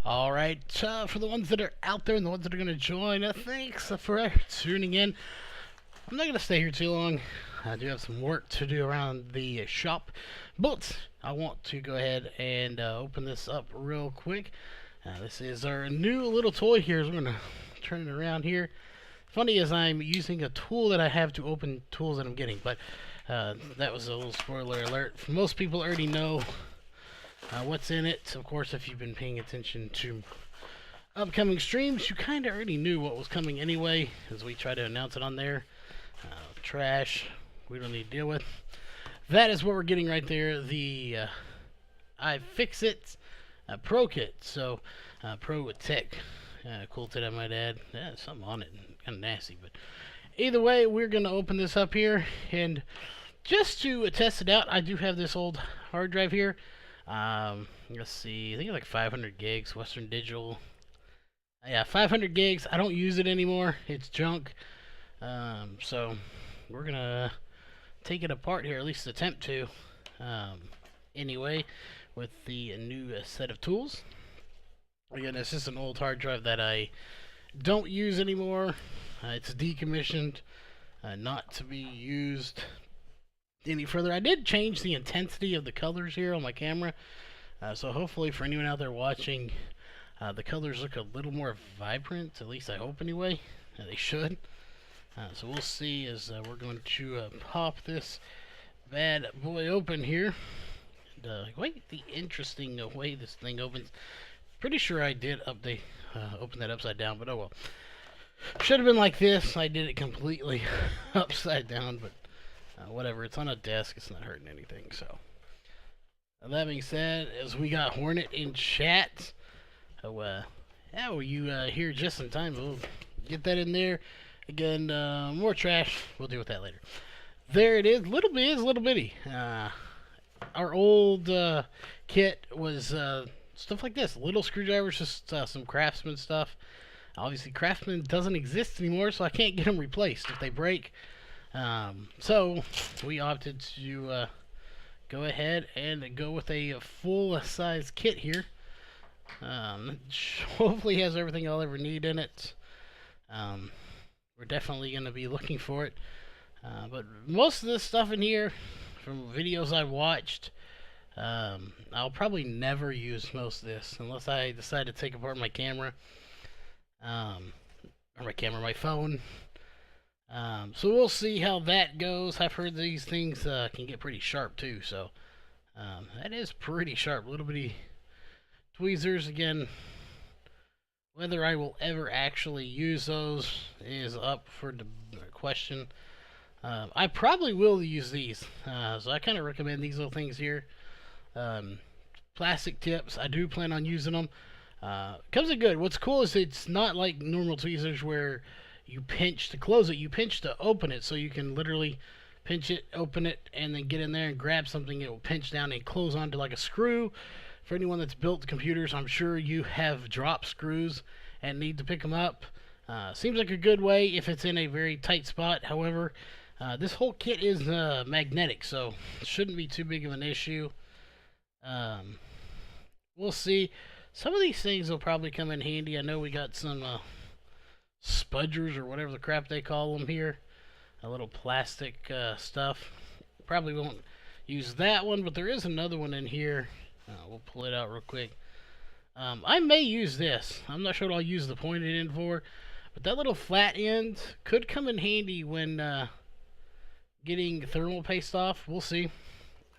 All right, for the ones that are out there and the ones that are going to join, thanks for tuning in. I'm not going to stay here too long. I do have some work to do around the shop, but I want to go ahead and open this up real quick. This is our new little toy here. So I'm going to turn it around here. Funny is I'm using a tool that I have to open tools that I'm getting, but that was a little spoiler alert. Most people already know what's in it. Of course, if you've been paying attention to upcoming streams, you kind of already knew what was coming anyway, as we try to announce it on there. Trash, we don't need to deal with. That is what we're getting right there, the iFitit Pro Kit. So, Pro with tech. Cool kit, I might add. Yeah, something on it, kind of nasty, but either way, we're going to open this up here, and just to test it out, I do have this old hard drive here. Let's see, I think it's like 500 gigs, Western Digital. Yeah, 500 gigs. I don't use it anymore. It's junk. So we're gonna take it apart here, at least attempt to. Anyway, with the new set of tools. Again, it's just an old hard drive that I don't use anymore. It's decommissioned, not to be used any further. I did change the intensity of the colors here on my camera, so hopefully for anyone out there watching, the colors look a little more vibrant, at least I hope anyway. They should. So we'll see as we're going to pop this bad boy open here. And, quite the interesting way this thing opens. Pretty sure I did update open that upside down, but oh well. Should have been like this. I did it completely upside down, but whatever, it's on a desk, it's not hurting anything. So that being said, as we got Hornet in chat, yeah, well, you here just in time. We'll get that in there. Again, more trash, we'll deal with that later. There it is. Little bitty. Our old kit was stuff like this, little screwdrivers, just some Craftsman stuff. Obviously Craftsman doesn't exist anymore, so I can't get them replaced if they break. So we opted to go ahead and go with a full-size kit here. Hopefully has everything I'll ever need in it. We're definitely going to be looking for it. But most of this stuff in here, from videos I watched, I'll probably never use most of this unless I decide to take apart my camera. Or my phone. So we'll see how that goes. I've heard these things can get pretty sharp too, so that is pretty sharp. Little bitty tweezers. Again, whether I will ever actually use those is up for the question. I probably will use these, so I kind of recommend these little things here. Plastic tips, I do plan on using them. Comes in good. What's cool is it's not like normal tweezers where you pinch to close it, you pinch to open it, so you can literally pinch it, open it, and then get in there and grab something. It will pinch down and close onto like a screw. For anyone that's built computers, I'm sure you have drop screws and need to pick them up. Seems like a good way if it's in a very tight spot. However, this whole kit is magnetic, so it shouldn't be too big of an issue. We'll see. Some of these things will probably come in handy. I know we got some spudgers or whatever the crap they call them here. A little plastic stuff. Probably won't use that one, but there is another one in here. We'll pull it out real quick. I may use this. I'm not sure what I'll use the pointed end for, but that little flat end could come in handy when getting thermal paste off. We'll see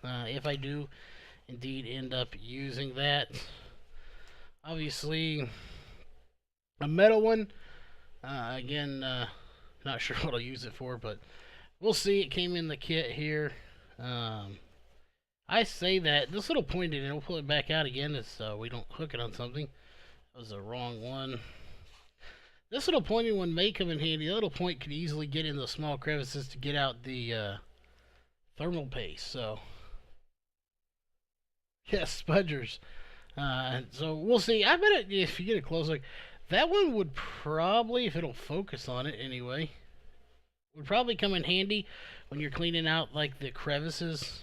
if I do indeed end up using that. Obviously, a metal one. Again, not sure what I'll use it for, but we'll see. It came in the kit here. I say that this little pointed, and we'll pull it back out again so we don't hook it on something. That was the wrong one. This little pointed one may come in handy. The little point could easily get in the small crevices to get out the thermal paste. So, yes, spudgers. So we'll see. I bet if you get a close look, that one would probably, if it'll focus on it anyway, would probably come in handy when you're cleaning out like the crevices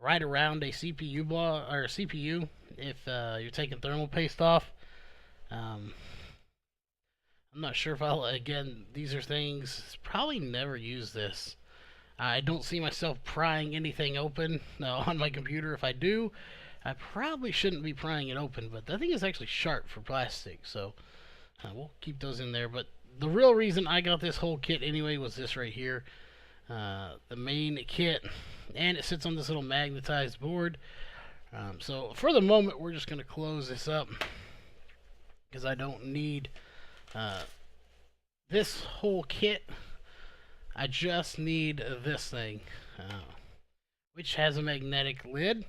right around a CPU block or a CPU if you're taking thermal paste off. Um, I'm not sure if I'll, again, these are things, probably never use this. I don't see myself prying anything open on my computer. If I do, I probably shouldn't be prying it open, but that thing is actually sharp for plastic, so we'll keep those in there. But the real reason I got this whole kit anyway was this right here, the main kit, and it sits on this little magnetized board. So for the moment, we're just going to close this up because I don't need this whole kit. I just need this thing, which has a magnetic lid,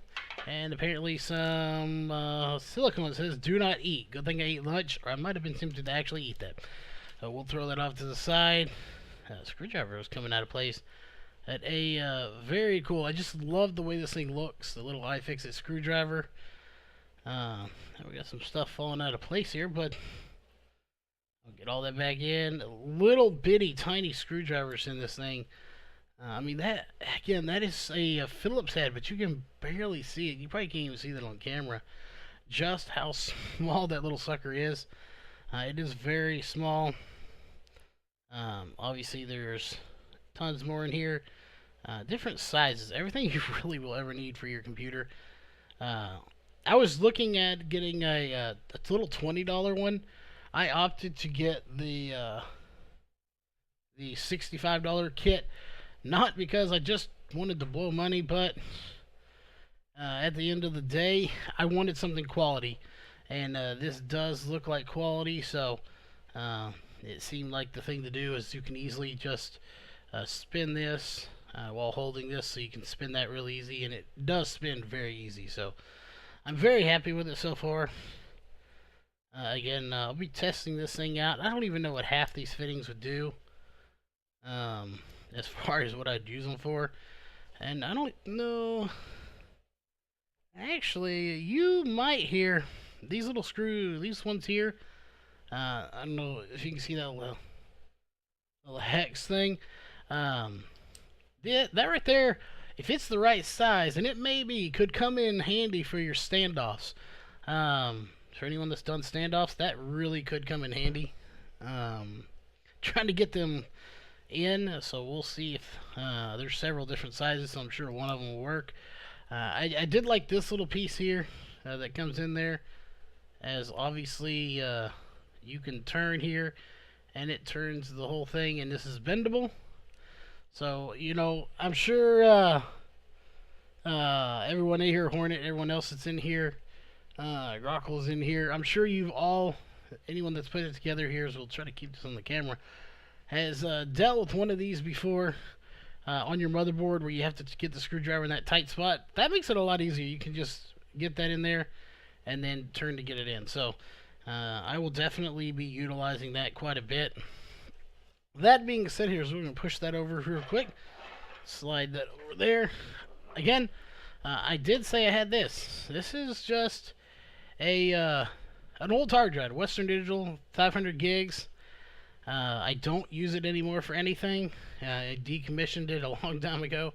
and apparently some silicone says do not eat. Good thing I ate lunch, or I might have been tempted to actually eat that. So we'll throw that off to the side. Screwdriver was coming out of place. At a very cool. I just love the way this thing looks. The little iFitit screwdriver. We got some stuff falling out of place here, but I'll get all that back in. Little bitty tiny screwdrivers in this thing. I mean, that again, that is a Phillips head, but you can barely see it. You probably can't even see that on camera. Just how small that little sucker is. It is very small. Obviously, there's tons more in here. Different sizes. Everything you really will ever need for your computer. I was looking at getting a little $20 one. I opted to get the $65 kit, not because I just wanted to blow money, but at the end of the day, I wanted something quality, and this does look like quality, so it seemed like the thing to do is you can easily just spin this while holding this, so you can spin that real easy, and it does spin very easy, so I'm very happy with it so far. Again, I'll be testing this thing out. I don't even know what half these fittings would do as far as what I'd use them for, and I don't know. Actually, you might hear these little these ones here. I don't know if you can see that little hex thing. That right there, if it's the right size, and it maybe could come in handy for your standoffs. For anyone that's done standoffs, that really could come in handy. Trying to get them in, so we'll see if there's several different sizes, so I'm sure one of them will work. I did like this little piece here that comes in there, as obviously you can turn here, and it turns the whole thing, and this is bendable. So, you know, I'm sure everyone in here, Hornet, everyone else that's in here, Grockle's in here, I'm sure you've all, anyone that's put it together here, so we'll try to keep this on the camera, has dealt with one of these before on your motherboard where you have to get the screwdriver in that tight spot. That makes it a lot easier. You can just get that in there and then turn to get it in. So I will definitely be utilizing that quite a bit. That being said here, so we're going to push that over real quick. Slide that over there. Again, I did say I had this. This is just an old hard drive, Western Digital, 500 gigs. I don't use it anymore for anything. I decommissioned it a long time ago.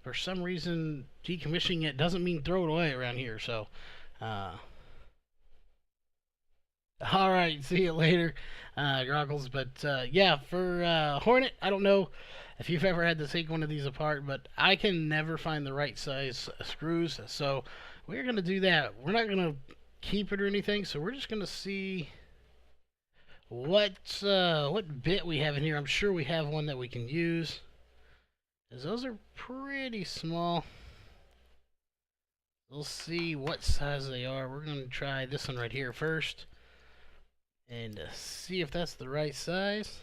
For some reason, decommissioning it doesn't mean throw it away around here. So, alright, see you later, Groggles. But yeah, for Hornet, I don't know if you've ever had to take one of these apart, but I can never find the right size screws. So, we're going to do that. We're not going to keep it or anything, so we're just going to see what bit we have in here. I'm sure we have one that we can use, as those are pretty small. We'll see what size they are. We're going to try this one right here first and see if that's the right size.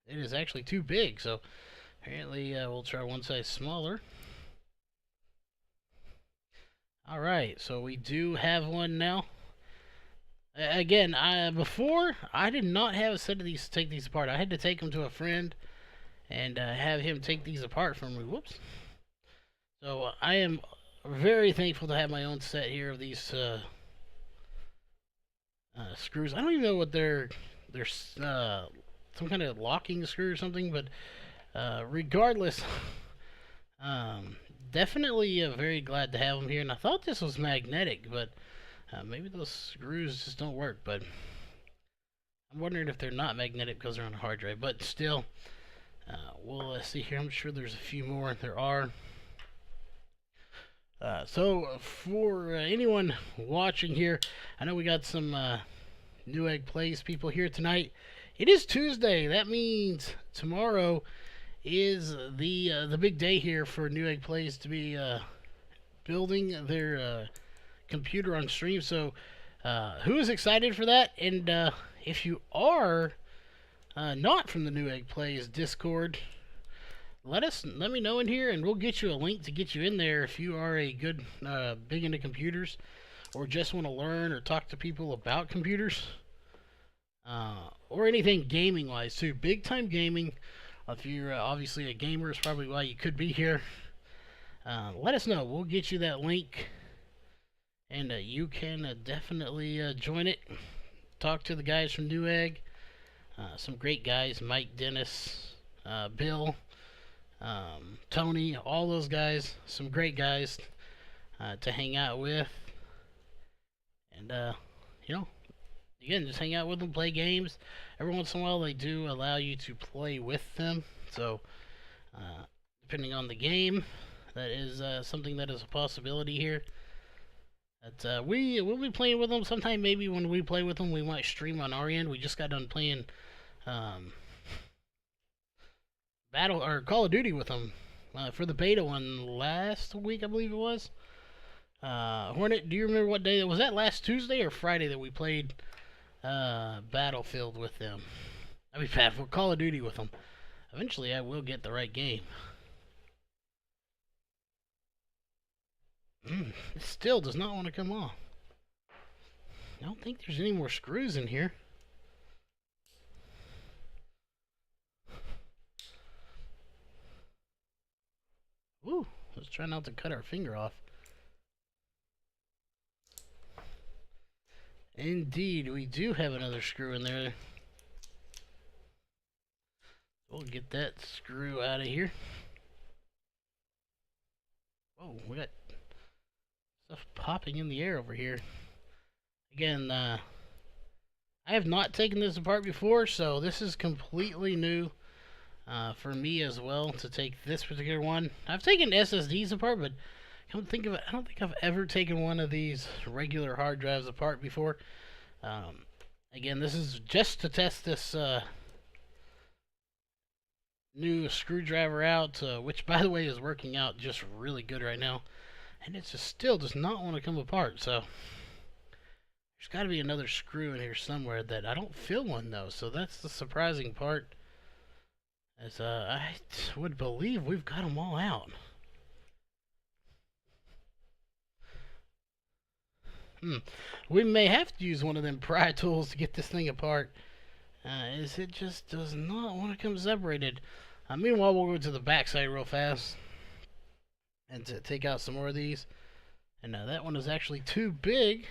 It is actually too big, so apparently we'll try one size smaller. Alright, so we do have one now. Again, before, I did not have a set of these to take these apart. I had to take them to a friend and have him take these apart for me. Whoops. So I am very thankful to have my own set here of these screws. I don't even know what they're some kind of locking screw or something, but regardless, definitely very glad to have them here. And I thought this was magnetic, but Maybe those screws just don't work, but I'm wondering if they're not magnetic because they're on a hard drive. But still, we'll see here. I'm sure there's a few more. There are. So for anyone watching here, I know we got some Newegg Plays people here tonight. It is Tuesday. That means tomorrow is the big day here for Newegg Plays to be building their computer on stream. So who is excited for that? And if you are not from the Newegg Plays Discord, let me know in here, and we'll get you a link to get you in there if you are a good big into computers, or just want to learn or talk to people about computers, or anything gaming wise too. Big time gaming. If you're obviously a gamer, is probably why you could be here. Let us know. We'll get you that link, and you can definitely join it. Talk to the guys from Newegg. Some great guys: Mike, Dennis, Bill, Tony, all those guys. Some great guys to hang out with, and again, just hang out with them, play games. Every once in a while, they do allow you to play with them. So, depending on the game, that is something that is a possibility here. But we will be playing with them sometime. Maybe when we play with them, we might stream on our end. We just got done playing Call of Duty with them for the beta one last week, I believe it was. Hornet, do you remember what day? Was that last Tuesday or Friday that we played Battlefield with them? I mean, for Call of Duty with them. Eventually, I will get the right game. It still does not want to come off. I don't think there's any more screws in here. Ooh, let's try not to cut our finger off. Indeed, we do have another screw in there. We'll get that screw out of here. Whoa, we got stuff popping in the air over here. Again, I have not taken this apart before, so this is completely new for me as well to take this particular one. I've taken SSDs apart, but come to think of it, I don't think I've ever taken one of these regular hard drives apart before. Again, this is just to test this new screwdriver out, which by the way is working out just really good right now, and it just still does not want to come apart. So there's got to be another screw in here somewhere that I don't feel one though, so that's the surprising part, as I would believe we've got them all out. We may have to use one of them pry tools to get this thing apart, as it just does not want to come separated. Meanwhile, we'll go to the backside real fast and to take out some more of these. And that one is actually too big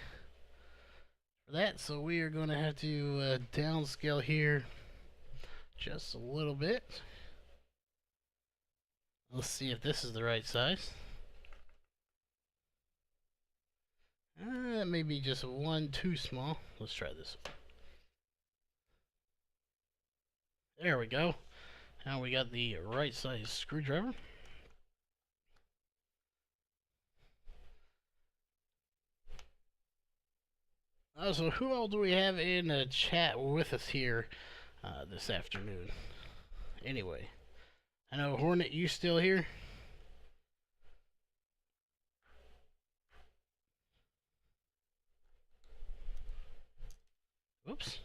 for that, so we are going to have to downscale here just a little bit. Let's see if this is the right size. That may be just one too small. Let's try this. There we go. Now we got the right size screwdriver. So who all do we have in the chat with us here this afternoon? Anyway, I know Hornet, you still here? Oops.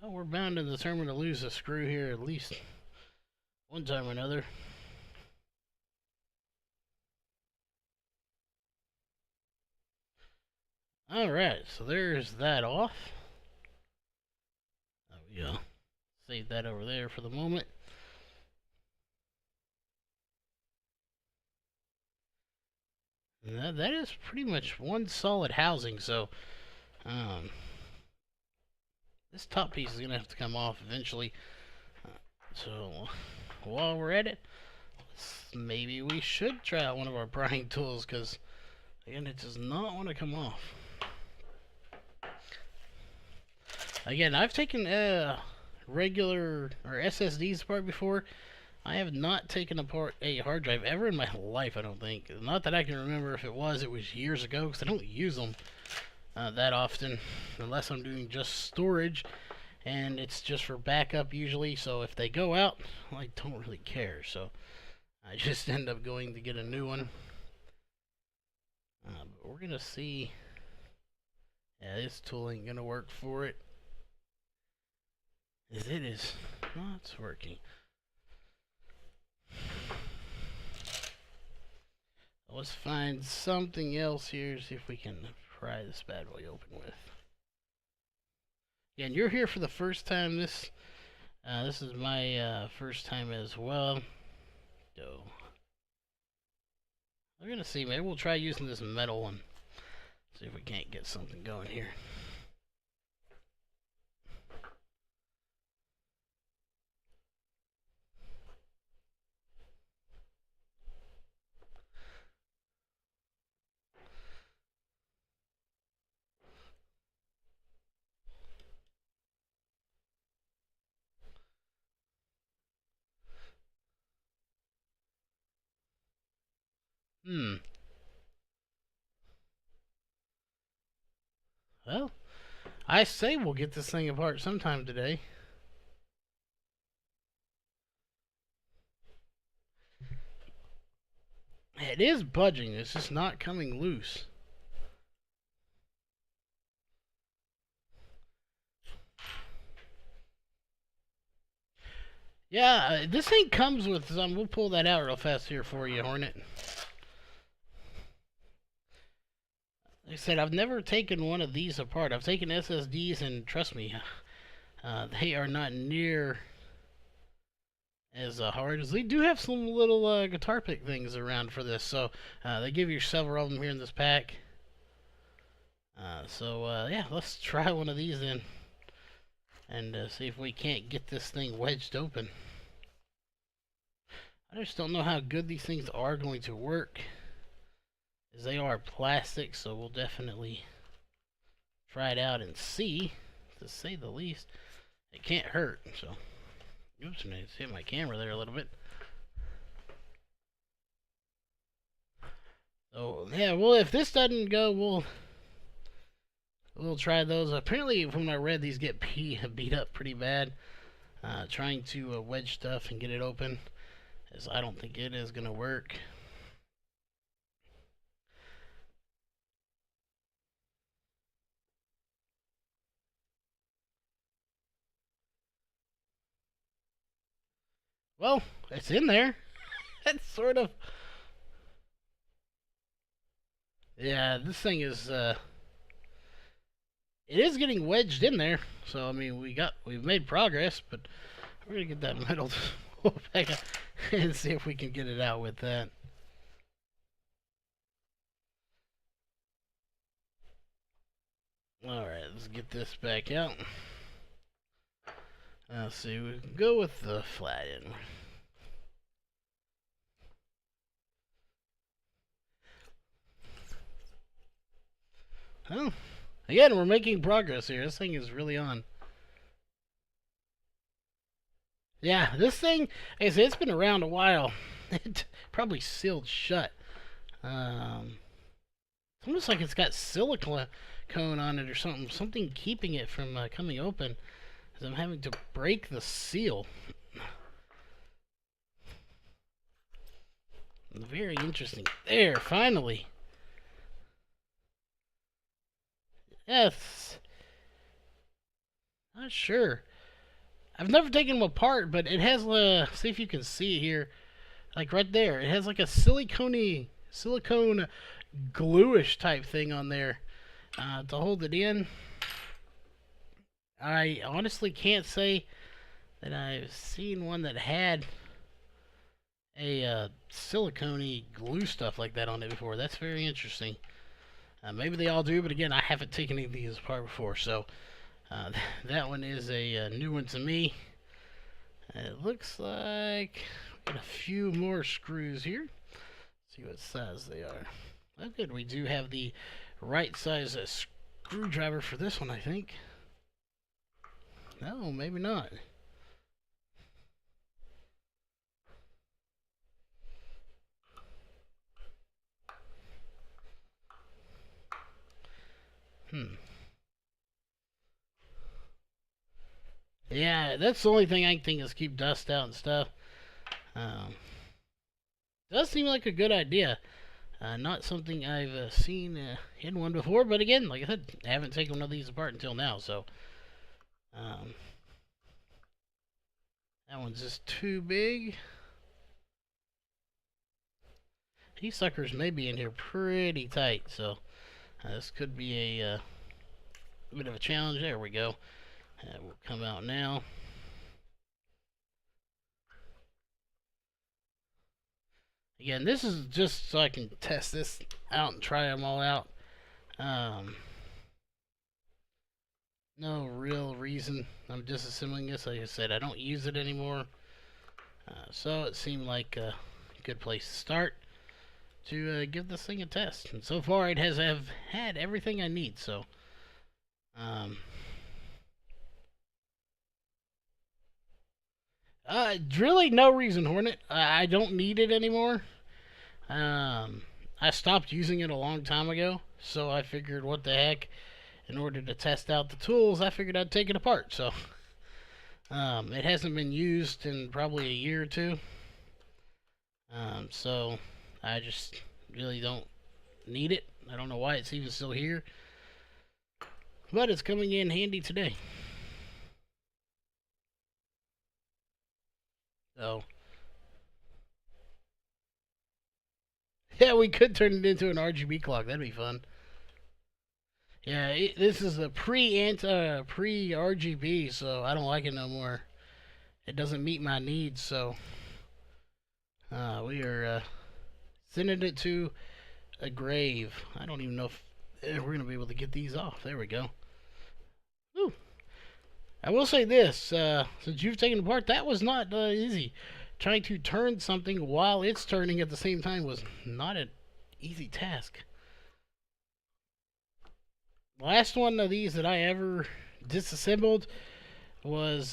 Oh, we're bound and determined to lose a screw here at least one time or another. Alright, so there's that off. There we go. Save that over there for the moment. That is pretty much one solid housing, so this top piece is going to have to come off eventually. So while we're at it, maybe we should try out one of our prying tools, because again, it does not want to come off. Again, I've taken regular or SSDs apart before. I have not taken apart a hard drive ever in my life, I don't think. Not that I can remember. If it was years ago, because I don't use them that often, unless I'm doing just storage, and it's just for backup usually. So if they go out, well, I don't really care. So I just end up going to get a new one. But we're gonna see. Yeah, this tool ain't gonna work for it. It is not working. Let's find something else here, see if we can pry this bad boy open with. Yeah, and you're here for the first time. This is my first time as well. So we're gonna see. Maybe we'll try using this metal one. See if we can't get something going here. Well, I say we'll get this thing apart sometime today. It is budging, it's just not coming loose. Yeah, this thing comes with some. We'll pull that out real fast here for you, Hornet. Like I said, I've never taken one of these apart. I've taken SSDs, and trust me, they are not near as hard as they do have some little guitar pick things around for this. So they give you several of them here in this pack. Yeah, let's try one of these then, and see if we can't get this thing wedged open. I just don't know how good these things are going to work, as they are plastic, so we'll definitely try it out and see, to say the least. It can't hurt, so. Oops, I just hit my camera there a little bit. So, yeah, well, if this doesn't go, we'll try those. Apparently, from what I read, these get beat up pretty bad. Trying to wedge stuff and get it open, as I don't think it is going to work. Well, it's in there. It's sort of. Yeah, this thing is. It is getting wedged in there. So I mean, we've made progress, but we're gonna get that metal back and see if we can get it out with that. All right, let's get this back out. Let's see, we can go with the flat end. Oh, again, we're making progress here. This thing is really on. Yeah, this thing, like I said, it's been around a while. It probably sealed shut. It's almost like it's got silicone on it or something. Something keeping it from coming open. As I'm having to break the seal. Very interesting. There, finally. Yes. Not sure. I've never taken them apart, but it has see if you can see here, like right there. It has like a silicone gluish type thing on there to hold it in. I honestly can't say that I've seen one that had a silicone glue stuff like that on it before. That's very interesting. Maybe they all do, but again, I haven't taken any of these apart before, so that one is a new one to me. It looks like we got a few more screws here. Let's see what size they are. Oh, good. We do have the right size screwdriver for this one, I think. No, maybe not. Hmm. Yeah, that's the only thing I can think is keep dust out and stuff. Um, does seem like a good idea. Not something I've seen in one before, but again, like I said, I haven't taken one of these apart until now, so um, that one's just too big. These suckers may be in here pretty tight, so this could be a bit of a challenge. There we go. That will come out now. Again, this is just so I can test this out and try them all out. No real reason. I'm disassembling this. Like I said, I don't use it anymore. So it seemed like a good place to start to give this thing a test. And so far, it has have had everything I need. So, really no reason, Hornet. I don't need it anymore. I stopped using it a long time ago. So I figured, what the heck? In order to test out the tools, I figured I'd take it apart. So, it hasn't been used in probably a year or two. So I just really don't need it. I don't know why it's even still here, but it's coming in handy today. So yeah, we could turn it into an RGB clock. That'd be fun. Yeah, this is a pre RGB, so I don't like it no more. It doesn't meet my needs, so we are sending it to a grave. I don't even know if we're gonna be able to get these off. There we go. Whew. I will say this: since you've taken apart, that was not easy. Trying to turn something while it's turning at the same time was not an easy task. Last one of these that I ever disassembled was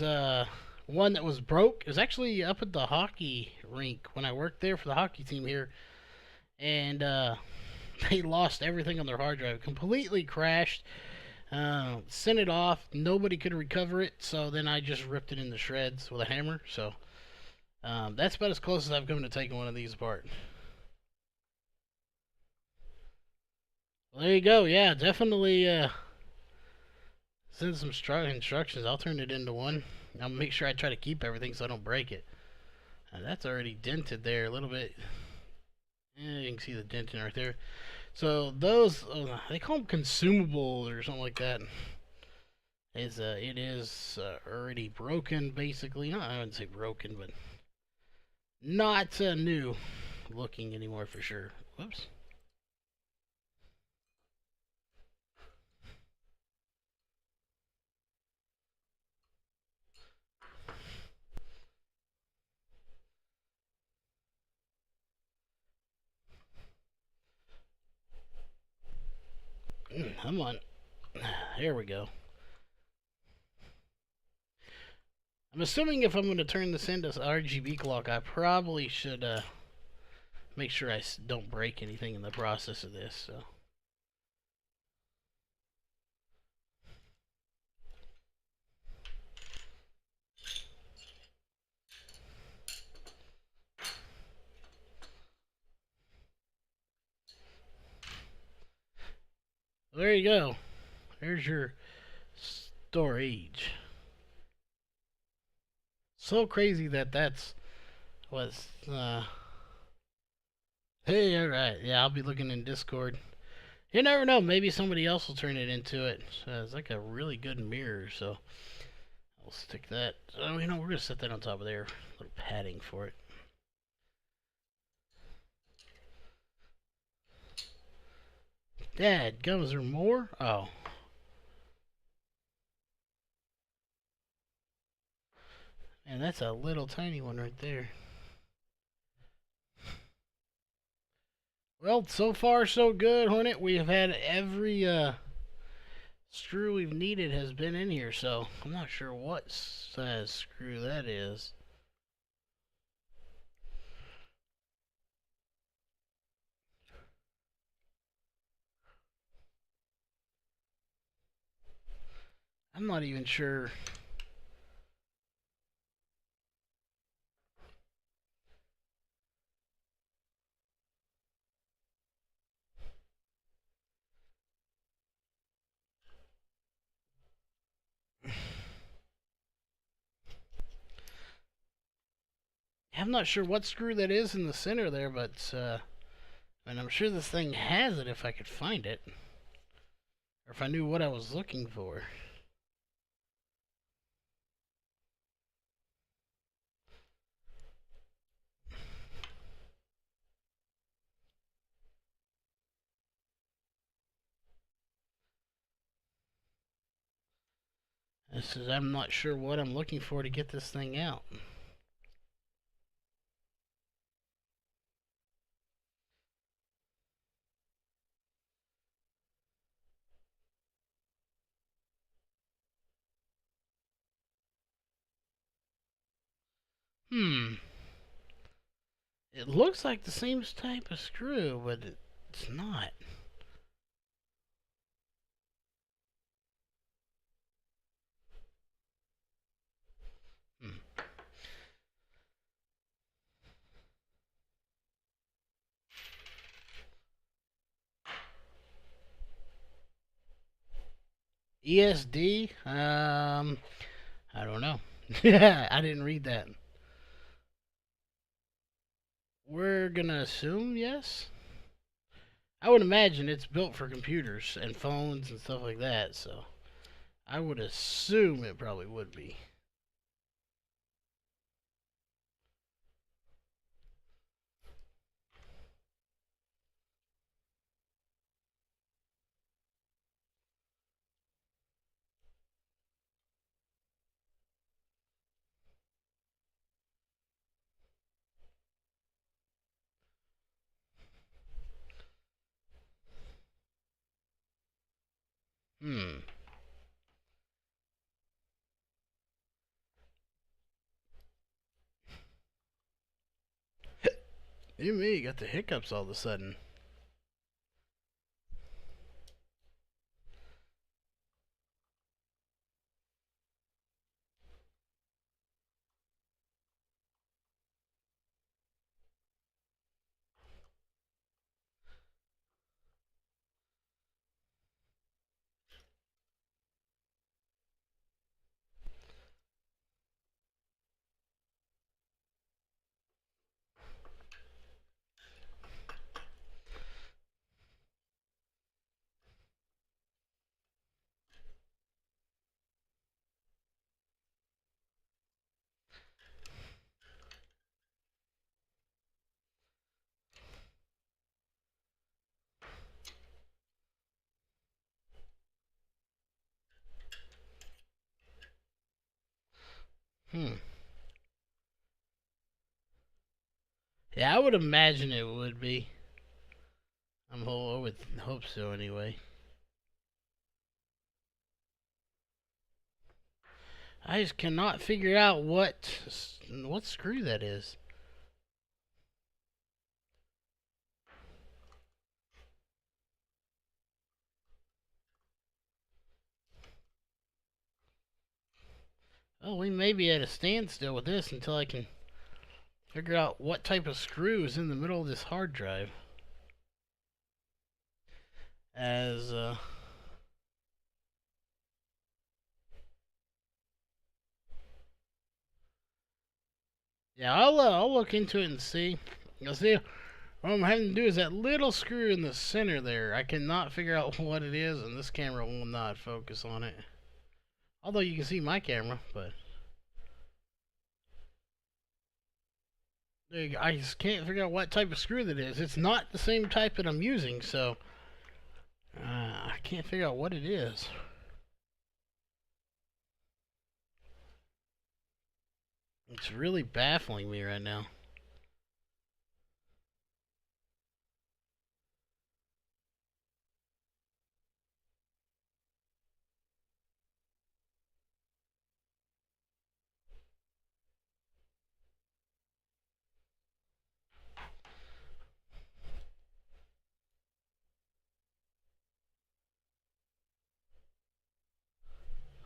one that was broke. It was actually up at the hockey rink when I worked there for the hockey team here, and they lost everything on their hard drive. Completely crashed. Sent it off. Nobody could recover it, so then I just ripped it into shreds with a hammer. So that's about as close as I've come to taking one of these apart. Well, there you go. Yeah, definitely send some instructions. I'll turn it into one. I'll make sure I try to keep everything so I don't break it. That's already dented there a little bit. Yeah, you can see the denting right there. So those, they call them consumables or something like that. It is already broken, basically. No, I wouldn't say broken, but not new looking anymore for sure. Whoops. Come on. There we go. I'm assuming if I'm going to turn this into RGB clock, I probably should make sure I don't break anything in the process of this. So. There you go. There's your storage. So crazy that's was hey, alright, yeah, I'll be looking in Discord. You never know, maybe somebody else will turn it into it. It's like a really good mirror, so I'll stick that. Oh, you know, we're gonna set that on top of there. A little padding for it. Dad, gum, is there more? Oh. Man, that's a little tiny one right there. Well, so far so good, Hornet. We have had every screw we've needed has been in here, so I'm not sure what size screw that is. I'm not even sure. I'm not sure what screw that is in the center there, but and I'm sure this thing has it if I could find it, or if I knew what I was looking for. This is, I'm not sure what I'm looking for to get this thing out. Hmm. It looks like the same type of screw, but it's not. Hmm. ESD? I don't know. I didn't read that. We're gonna assume yes. I would imagine it's built for computers and phones and stuff like that, so I would assume it probably would be. Hmm. You me got the hiccups all of a sudden. Hmm. Yeah, I would imagine it would be. I would hope so anyway. I just cannot figure out what screw that is. Oh, we may be at a standstill with this until I can figure out what type of screw is in the middle of this hard drive. As yeah, I'll look into it and see. You'll see. What I'm having to do is that little screw in the center there. I cannot figure out what it is, and this camera will not focus on it. Although you can see my camera, but there you go. I just can't figure out what type of screw that is. It's not the same type that I'm using, so I can't figure out what it is. It's really baffling me right now.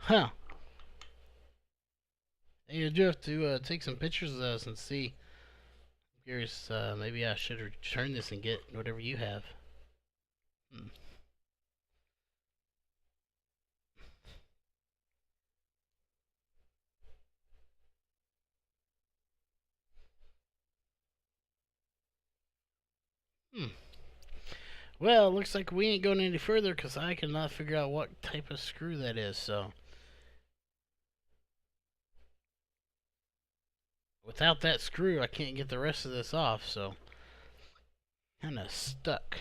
Huh. You do have to take some pictures of those and see. I'm curious, maybe I should return this and get whatever you have. Hmm. Hmm. Well, looks like we ain't going any further because I cannot figure out what type of screw that is, so. Without that screw, I can't get the rest of this off, so. Kinda stuck.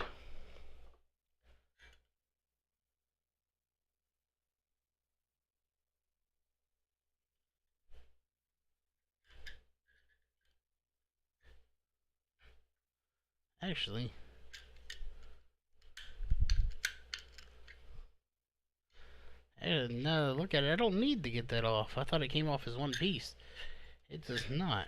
Actually, now look at it, I don't need to get that off. I thought it came off as one piece. It does not.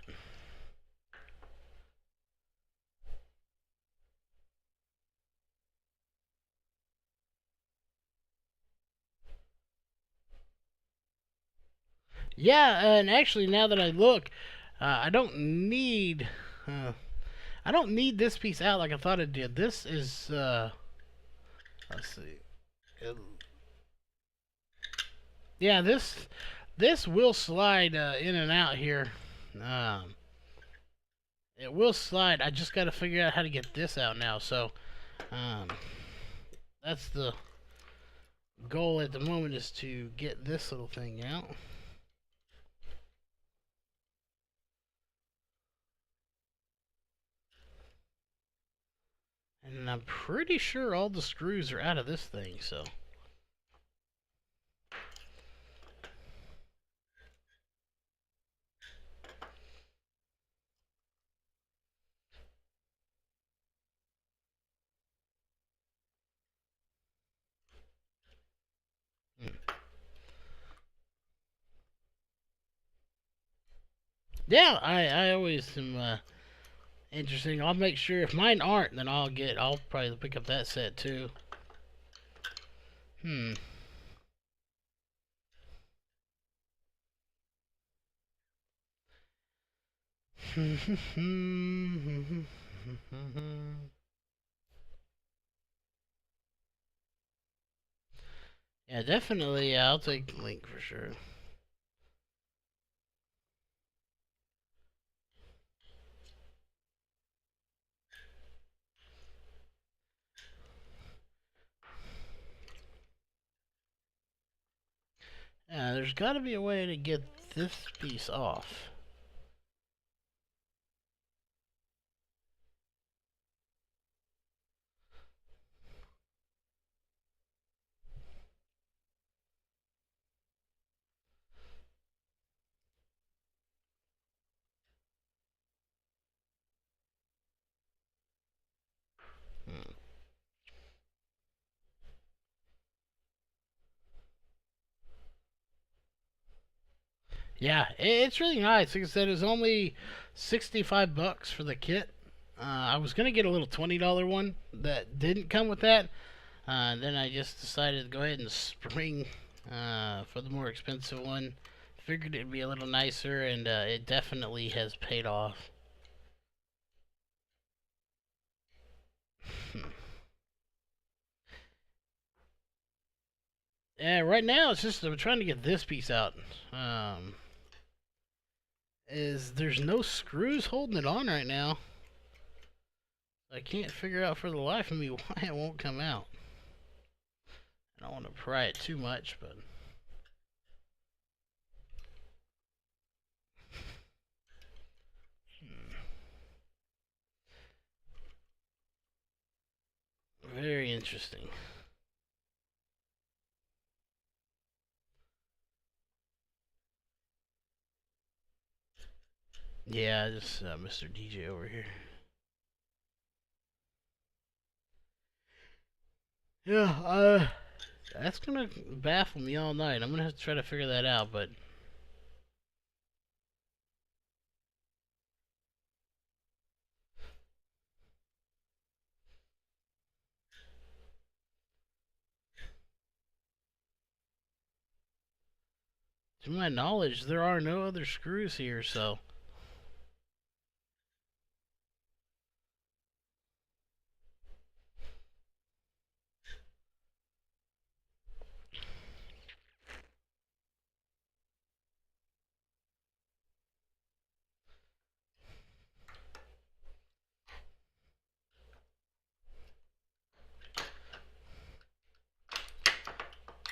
Yeah, and actually, now that I look, I don't need. Uh, I don't need this piece out like I thought it did. This is. Let's see. It, yeah, this will slide in and out here. Um, it will slide. I just got to figure out how to get this out now. So, um, that's the goal at the moment, is to get this little thing out. And I'm pretty sure all the screws are out of this thing, so. Hmm. Yeah, I always am interesting. I'll make sure if mine aren't, then I'll probably pick up that set too. Hmm. Yeah, definitely. Yeah, I'll take the link for sure. Yeah, there's got to be a way to get this piece off. Hmm. Yeah, it's really nice. Like I said, it's only 65 bucks for the kit. I was gonna get a little $20 one that didn't come with that. Then I just decided to go ahead and spring for the more expensive one. Figured it'd be a little nicer, and it definitely has paid off. Yeah, right now it's just I'm trying to get this piece out. Um, is there's no screws holding it on right now. I can't figure out for the life of me why it won't come out. I don't want to pry it too much, but. Very interesting. Yeah, just Mr. DJ over here. Yeah, that's gonna baffle me all night. I'm gonna have to try to figure that out, but To my knowledge, there are no other screws here, so...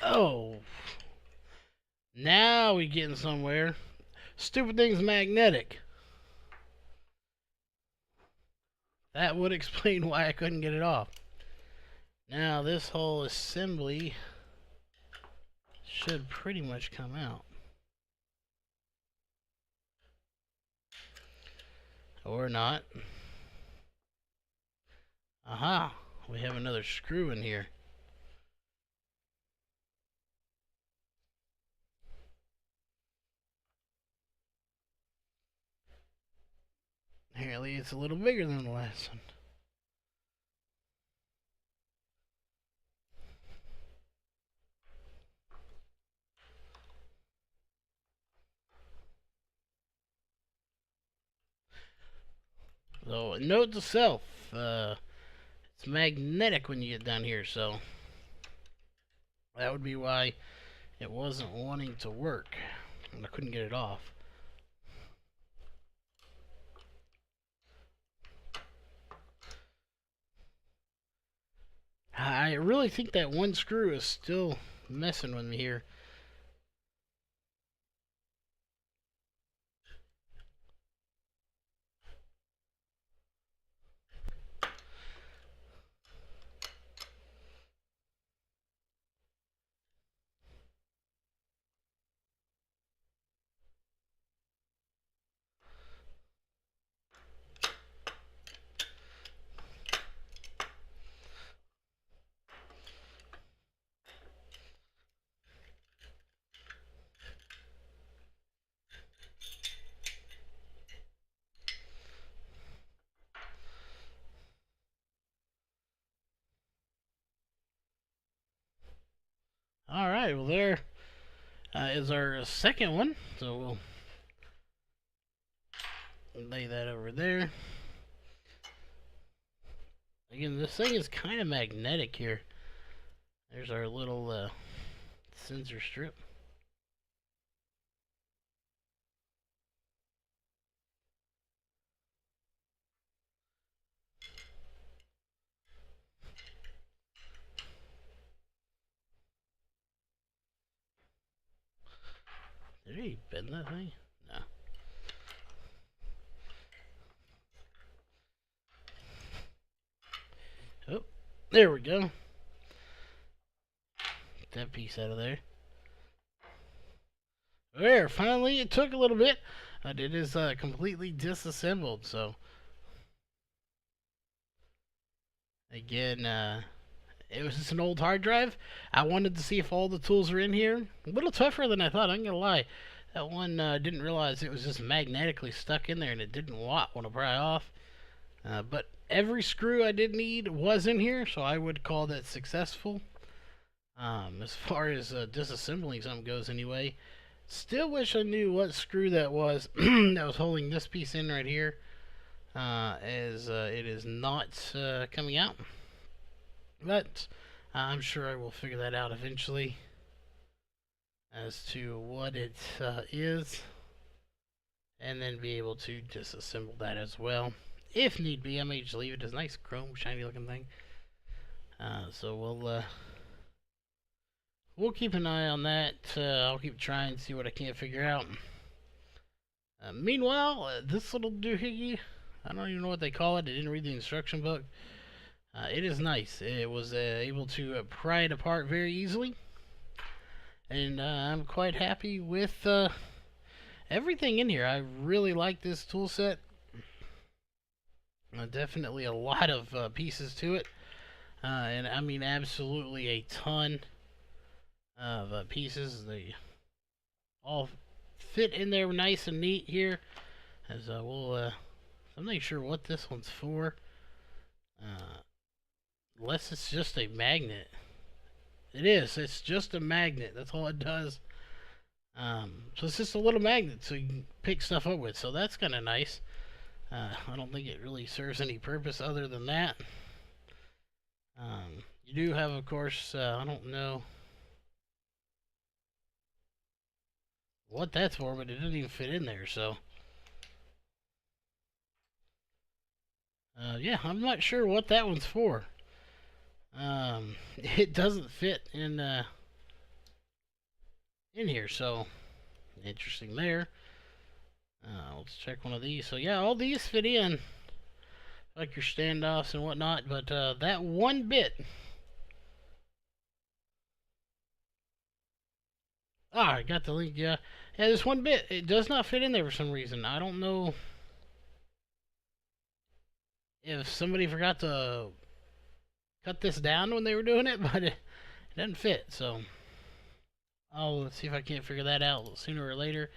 Oh! Now we getting somewhere. Stupid thing's magnetic. That would explain why I couldn't get it off. Now this whole assembly should pretty much come out. Or not. Aha! We have another screw in here. Apparently it's a little bigger than the last one. So, note to self, it's magnetic when you get down here, so that would be why it wasn't wanting to work, and I couldn't get it off. I really think that one screw is still messing with me here. Alright, well there is our second one, so we'll lay that over there. Again, this thing is kind of magnetic here. There's our little sensor strip. Did he bend that thing? No. Oh, there we go. Get that piece out of there. There, finally, it took a little bit. It is completely disassembled, so... Again, it was just an old hard drive. I wanted to see if all the tools are in here. A little tougher than I thought, I'm gonna lie. That one didn't realize it was just magnetically stuck in there and it didn't want to pry off. But every screw I did need was in here, so I would call that successful. As far as disassembling something goes anyway. Still wish I knew what screw that was that was holding this piece in right here. As it is not coming out. But I'm sure I will figure that out eventually as to what it is, and then be able to disassemble that as well. If need be, I may just leave it as a nice chrome shiny looking thing. So we'll keep an eye on that. I'll keep trying to see what I can't figure out. Meanwhile, this little doohickey, I don't even know what they call it. I didn't read the instruction book. It is nice. It was able to pry it apart very easily. And I'm quite happy with everything in here. I really like this tool set. Definitely a lot of pieces to it. And I mean absolutely a ton of pieces. They all fit in there nice and neat here. As I'm not sure what this one's for. Unless it's just a magnet. It is. It's just a magnet. That's all it does. So it's just a little magnet so you can pick stuff up with. So that's kind of nice. I don't think it really serves any purpose other than that. You do have, of course, I don't know what that's for, but it doesn't even fit in there. So, yeah, I'm not sure what that one's for. It doesn't fit in here, so interesting there. Let's check one of these. So yeah, all these fit in, like your standoffs and whatnot, but that one bit. I got the link, yeah. Yeah, this one bit, it does not fit in there for some reason. I don't know if somebody forgot to cut this down when they were doing it, but it doesn't fit, so let's see if I can't figure that out sooner or later.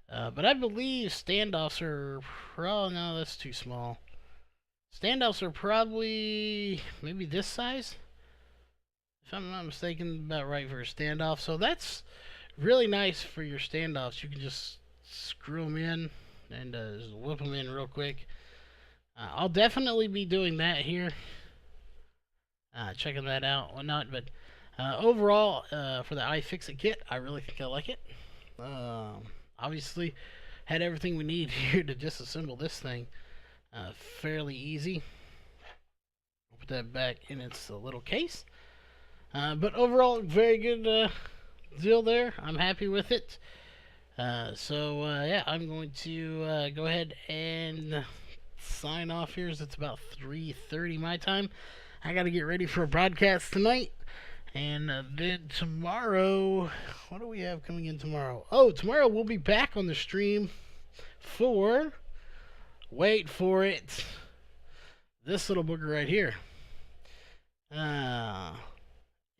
But I believe standoffs are no, that's too small. Standoffs are probably maybe this size, if I'm not mistaken, about right for a standoff. So that's really nice for your standoffs. You can just screw them in and just whip them in real quick. I'll definitely be doing that here, checking that out, whatnot. But overall, for the iFitit kit, I really think I like it. Obviously, had everything we need here to disassemble this thing. Fairly easy. I'll put that back in its little case. But overall, very good deal there. I'm happy with it. Yeah, I'm going to go ahead and sign off here as it's about 3:30 my time. I got to get ready for a broadcast tonight. And then tomorrow, what do we have coming in tomorrow? Oh, tomorrow we'll be back on the stream for, wait for it, this little booger right here.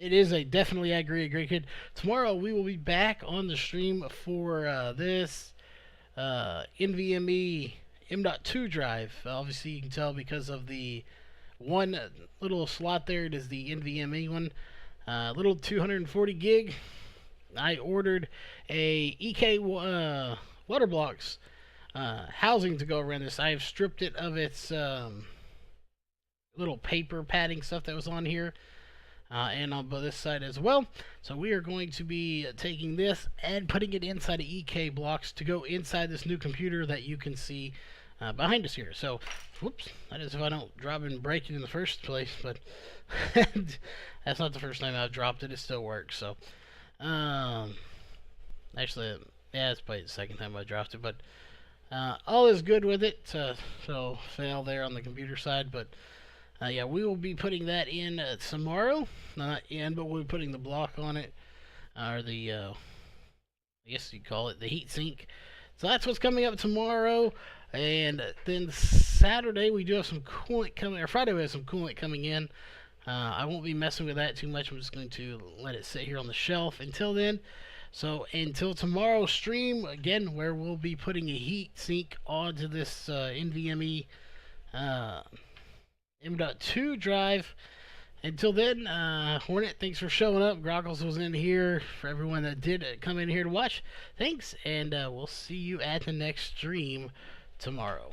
It is a definitely a great kid. Tomorrow we will be back on the stream for this NVMe M.2 drive. Obviously you can tell because of the one little slot there, it is the NVMe one. Little 240 gig. I ordered a EK water blocks housing to go around this. I have stripped it of its little paper padding stuff that was on here, and on this side as well. So we are going to be taking this and putting it inside of EK blocks to go inside this new computer that you can see behind us here. So, whoops, that is if I don't drop it and break it in the first place, but that's not the first time I've dropped it. It still works. So, actually, yeah, it's probably the second time I dropped it, but all is good with it. So, fail there on the computer side, but yeah, we will be putting that in tomorrow. Not in, but we'll be putting the block on it, or the, I guess you'd call it the heat sink. So that's what's coming up tomorrow. And then Saturday we do have some coolant coming, or Friday we have some coolant coming in. I won't be messing with that too much. I'm just going to let it sit here on the shelf until then. So until tomorrow's stream, again, where we'll be putting a heat sink onto this NVMe M.2 drive. Until then, Hornet, thanks for showing up. Groggles was in here. For everyone that did come in here to watch, thanks, and we'll see you at the next stream tomorrow.